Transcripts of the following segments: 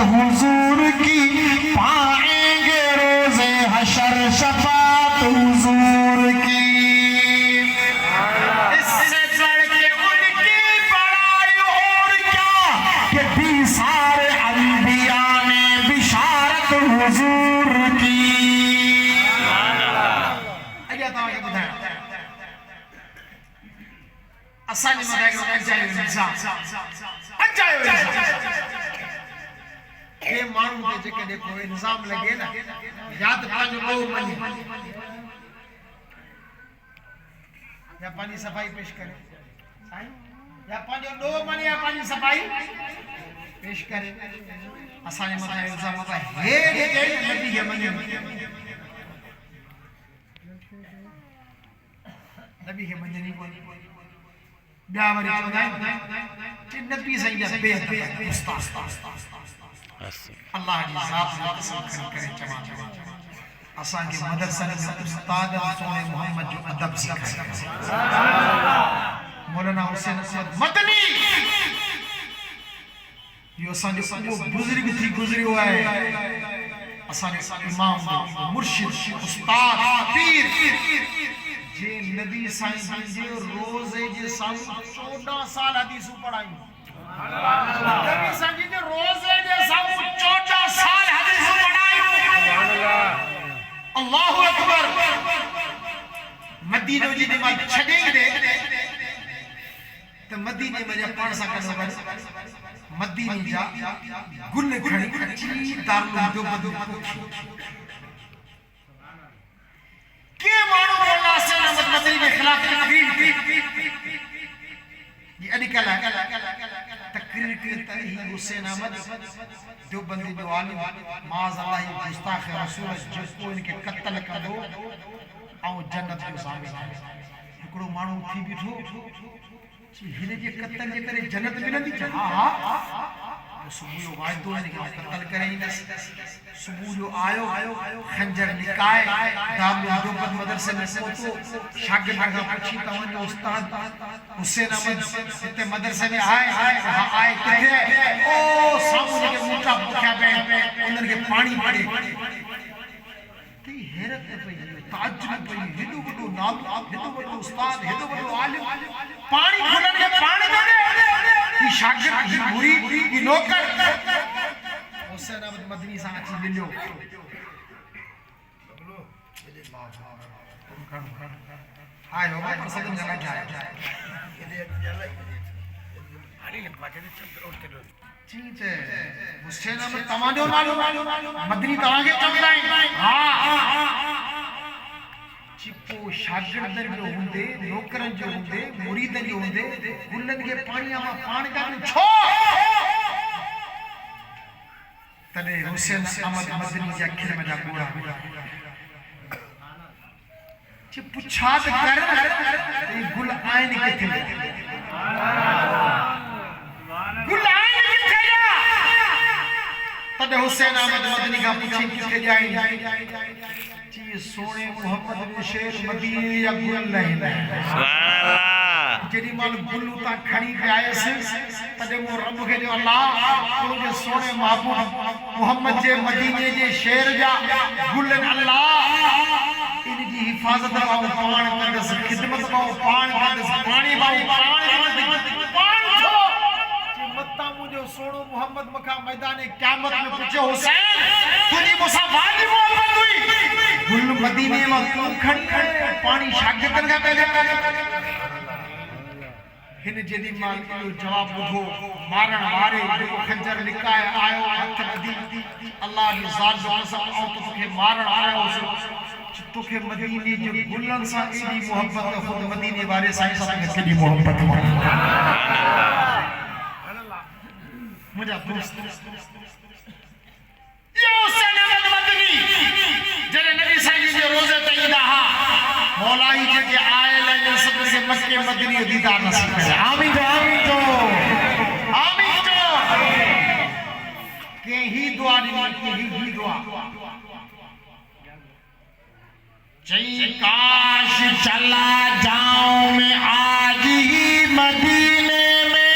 हुजूर की पाएंगे रोजे हशर शफात हुजूर की। इससे बढ़ के उनकी बड़ाई और क्या कि भी सारे अंबिया ने बिशारत हुजूर की। असांजे मथां अजायो इंसान के माण्हू ते जेके देखो इंजाम लगे ना याद पंहिंजो ॾोह मञे या पंहिंजी सफ़ाई पेश करे या पंहिंजो ॾोह मञे या पंहिंजी सफ़ाई पेश करे। असांजे मथां इल्ज़ाम मथां हे जेके नबी खे मञे नबी खे मञनी कोन्हे। ॿिया वरी चवंदा आहिनि कि नबी साईं जा बेहद उस्ताद अल्लाह जी ज़ात में कसम करे चवां असांखे मदरसनि में उस्ताद सोने मोहम्मद जो अदब सिखायो। मौलाना हुसैन अहमद मदनी यो असांजो उहो बुज़ुर्ग थी गुज़रियो आहे। असांजो इमाम मुर्शिद उस्ताद पीर जे नबी साईं जे रोज़े जे साम्हूं 14 साल हदीसूं पढ़ायूं। नबी साईं जे रोज़े जे साम्हूं 14 साल हदीसूं पढ़ायूं। अल्लाहु अकबर। मदीनो जी मां छॾींदे त मदीने में पाण सां गॾु मदीने जा गुल खणी अची दारुल जो बदू के माण्हू मौलाना हुसैन अहमद मदनी के खिलाफ तकरीर की ये अॼुकल्ह तकरीर की तही हुसैन अहमद देवबंदी जो आलिम माज़ अल्लाह गुस्ताख रसूल जेको इनके कत्ल कंदो ऐं जन्नत जो सामिल आहे। हिकिड़ो माण्हू थी बीठो हिन जे कत्ल जे करे जन्नत मिलंदी। हा हा सुबुह जो वाइदो इनके कत्ल करे ईंदसि। सुबुह जो आयो खंजर निकाए दारुल देवबंद मदरसे में पहुतो। शागिर्द खां पुछी तव्हांजो उस्ताद हुसैन अहमद हिते मदरसे में आए किथे ओ साम्हूं जेके ॿूटा पोखिया पिया उन्हनि खे पाणी पड़े की हैरत पई ताजुब पई। हेॾो वॾो नालो हेॾो वॾो उस्ताद हेॾो वॾो आलिम पाणी गुलनि खे पाणी थो ॾे। की शागिर्द की मुरीद की नौकर हुसैन अहमद मदनी सां अची मिलियो। आयो पर सदन जला जाए ठीक है हुसैन अहमद तव्हांजो नालो मदनी तव्हांखे चवंदा आहिनि। हा चिपो शागिर्दनि जो हूंदे नौकरनि जो हूंदे मुरीदनि जो हूंदे गुलनि खे पाणीअ मां पाणी कढूं छो तॾहिं हुसैन अहमद मदनी जे अखियुनि में जा ॻोढ़ा पुछा त कर गुल आहिनि किथे गुल आहिनि किथे तॾहिं हुसैन अहमद मदनी खां पुछी किथे ॼाई सोने मोहम्मद ने शेर मदीने या गुल नहीं सुभान अल्लाह जेडी माल गुलू ता खणी के आए से तदे मो रब के जो अल्लाह तुझे सोने महबूब मोहम्मद जे मदीने जे शेर जा गुल अल्लाह इन जी हिफाजत मां पाण कंदस खिदमत मां पाण कंदस पानी मां पाण छो जे मत्ता मुजो सोनो मोहम्मद मखा मैदान क़यामत में पूछो हुसैन तुनी मुसा वाजिब मोहम्मद हुई गुल मदीने में खड़ी पानी शागिर्दन का पहले हिन जेदी माल को जवाब बुधो मारण वारे जो खंजर निकाय आयो हथ बदी अल्लाह की जात जो कसम औ तोखे मारण आयो तोखे मदीने जो गुलन सा एडी मोहब्बत खुद मदीने वाले साईं साहब के केडी मोहब्बत सुभान अल्लाह मुझा दोस्त यो सनद मदनी जने नबी साईं जे रोजे ते ईंदा हा मौलाई जेके आयल आहिनि सब के मक्के मदनी दीदार नसीब करे आमीन आमीन के ही दुआ दी के ही दुआ जय काश चला जाऊं मैं आज ही मदीने में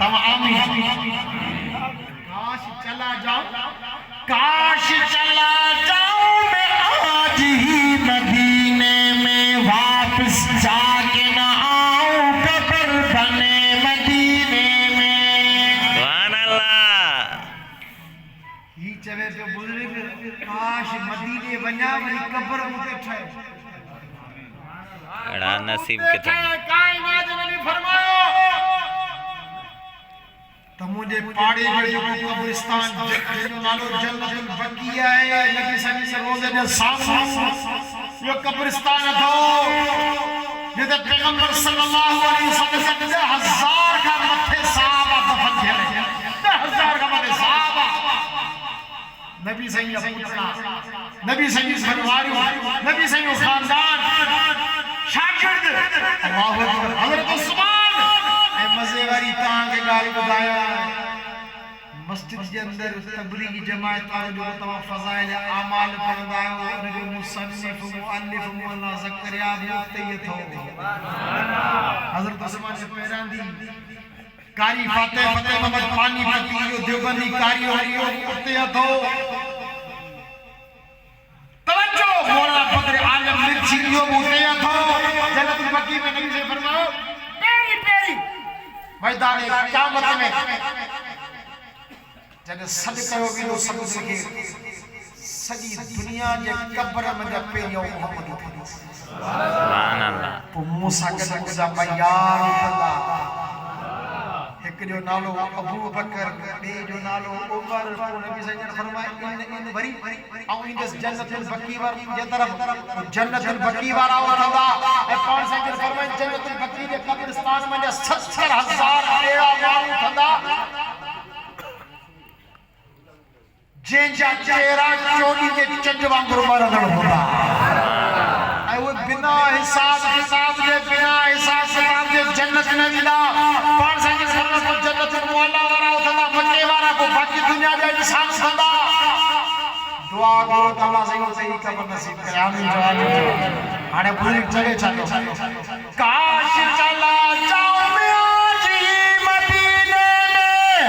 तम आमीन चला जाऊं, काश चला जाऊं मैं आज ही मदीने में, वापस जाके न आऊं कब्र बने मदीने में। सुभान अल्लाह। ही चवे पे बुजुर्ग काश मदीने वञा वरी कब्र मुते ठहे। अड़ा नसीब के थे कायनात नबी फरमायो त मुझे पाड़े जो कब्रिस्तान जो नालो जन्नतुल बकिया है, नबी सल्लल्लाहु अलैहि वसल्लम सामने यो कब्रिस्तान थो जिते पैगंबर सल्लल्लाहु अलैहि वसल्लम 10,000 का मथे सहाबा दफन थे, 10,000 का मथे सहाबा नबी सल्लल्लाहु अलैहि वसल्लम, नबी सल्लल्लाहु अलैहि वसल्लम, नबी सल्लल्लाहु अलैहि वसल्लम खानदान शागिर्द। अल्लाहु अकबर। हजरत उस्मान ए मजे वाली तां के गाल बुधाया मस्जिद के अंदर तबलीगी जमात वारो जो तमा फजाइल अमाल पढ़दा है उन जो मुसन्निफ मुअल्लिफ मौलाना ज़करिया मुफ्ती थो। हजरत उस्मान से पैरांदी कारी फातिह फतेह मोहम्मद पानी पती जो देवबंदी कारी हो उते थो। तवज्जो मौलाना बदर आलम मिर्ची जो उते थो। जन्नतुल बकी में नबी से फरमाओ पेरी पेरी मैदान क़यामत में जने सद कयो वियो सद के सजी दुनिया जे कब्र में पेरियो मोहम्मद थे। सुभान अल्लाह। पो मूसा गद मुजा यार कंदा एक जो नालो अबू बकर, बे जो नालो उमर, को नबी सल्लल्लाहु अलैहि वसल्लम फरमाए इन वरी औ इन जन्नतुल बकी वर जे तरफ जन्नतुल बकी वारा उठंदा ए कौन सा जे फरमाए जन्नतुल बकी जे कब्रिस्तान में 70,000 एड़ा माण्हू उठंदा जेंजा चेहरा चोली के चंड वांगुर मरंदड़ होंदा ऐ वो बिना हिसाब किताब जे बिना हिसाब किताब जे जन्नत में विदा कौन सा जे को जन्नत मौला वारा उठंदा मक्के वारा को बाकी दुनिया जा इंसान उठंदा। दुआ करो त अल्लाह सही कब्र नसीब करे। आमीन जवाब हाने पूरी चले चलो काश चला जाऊं मैं आज ही मदीने में,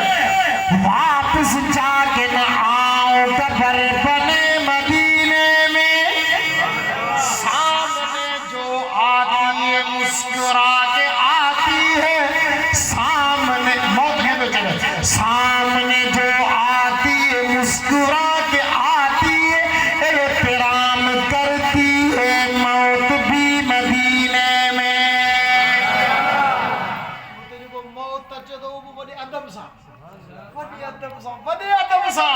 वापस जाके न आऊं कब्र बने मदीने में। सामने जो आती है मुस्कुरा के आती है, सामने मौत है तो चले सामने जो आती है मुस्कुरा के आती है, एहतराम करती है मौत भी मदीने में। तेरे को मौत अचे तो वो बड़े अदब सा बड़े अदब सा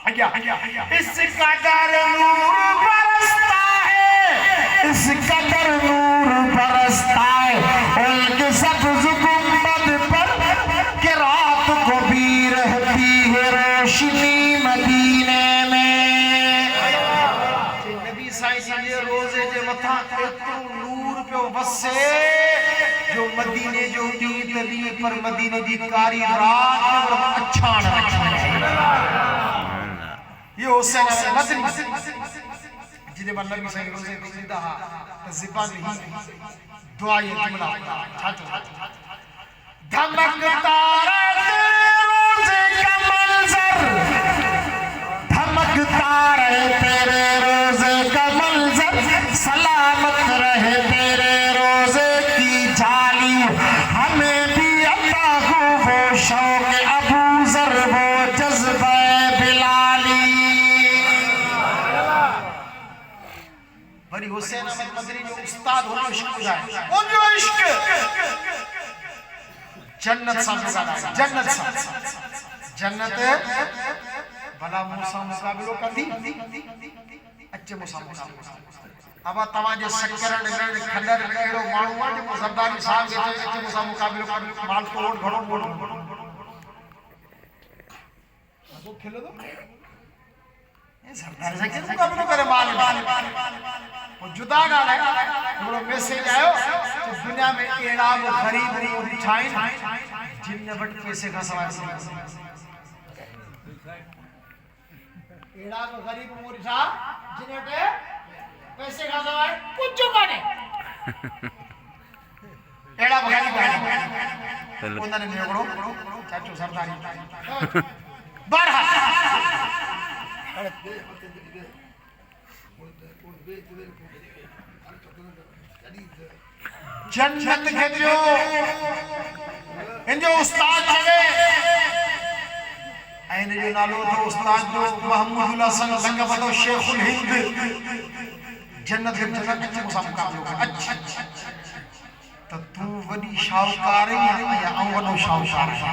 आज्ञा इस कदर नूर बरसता है, इस कदर नूर बरसता है उनके सब्ज़ गुंबद पर कि रात को भी रहती है रोशनी मदीने में। नबी साईं जे रोज़े जे मथा एतिरो नूर पियो वसे जो मदीने जो ॾींहुं तॾहिं पर मदीने जी कारी रात अछाण ये हुसैन मदनी जिने पर नबी साईं रोज़े ॾींदा हा त ज़िबान ही दुआ ये जुमला छाचो धमकता रहे रोज़े का मंजर, धमकता रहे तेरे रोज़े का मंजर, सलामत रहे तेरे रोज़े की जाली, हमें भी अता हो वो शौक़ अबू ज़र वो जज़्बा बिलाली। बड़ी हुसैन अहमद मदनी जो उस्ताद हो इश्क बुझाए उन जो इश्क जन्नत सा जुगाड़ा जन्नत सा जन्नत भला मूसा मुकाबिलो कंदी अच्छे मूसा अब तवा जे सकरण में खंडर एड़ो माण्हू आ जो सरदारी साहब के अच्छे मूसा मुकाबिलो कर माल तोड़ घणो मोड़ वो खेलो तो ये सरदार से के मुकाबिलो करे माल वो जुदा गाल है थोड़ो मैसेज आयो तो दुनिया में एड़ा गरीब ठाई जिन वट पैसे का सवाल एड़ा गरीब मोरिठा जिन वट पैसे का सवाल कुछ कोने एड़ा गरीब है उन्होंने नेगड़ो चाचू सरदारी बरहा जन्नत के जो इन जो उस्ताद चवे ऐन जो नालो तो उस्ताद जो महमूद हसन संग बतो शेखुल हिंद जन्नत के जगह अच्छे मुकाबलो अच्छा तो तू वडी शाहूकार है या वडो शाहूकार है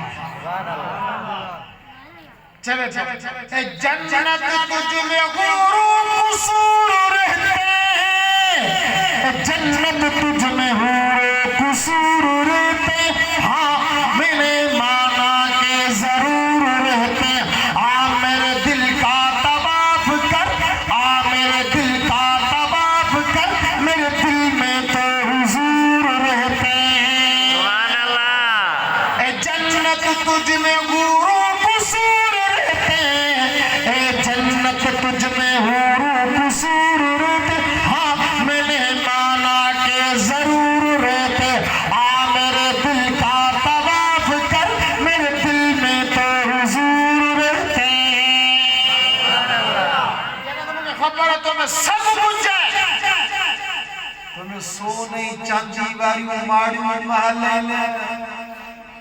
चले चले ए जन्नत तुझ में गुरु कुसूर रहते हैं जन्नत तुझ में हुए कुसूर रहते हाँ मैंने माना के जरूर रहते आ मेरे दिल का तवाफ कर आ मेरे दिल का तवाफ कर मेरे दिल में तो हुजूर रहते सुभान अल्लाह। ए जन्नत तुझ में गुरु कुसूर रहते ए जन्नत तुझ में हुरू कुसूर रहते हाँ मैंने माना के जरूर रहते आ मेरे दिल का तवाफ कर मेरे दिल में तो हुजूर रहते खबर है तुम्हें सब कुछ है तुम्हें सोने चांदी वाली माड़ी महल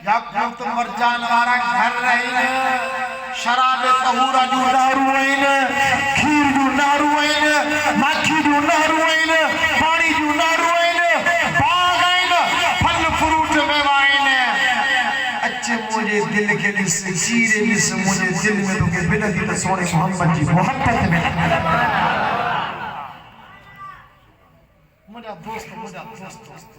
याकूत मरजान वाला घर रही शराब तहूरा जो दारू आइन खीर जो दारू आइन माखी जो दारू आइन पानी जो दारू आइन बाग आइन फल फ्रूट में वाइन अच्छे मुझे दिल के लिस चीरे लिस मुझे दिल में तो के बिना दी तो सोने मोहम्मद जी मोहब्बत में मुझे दोस्त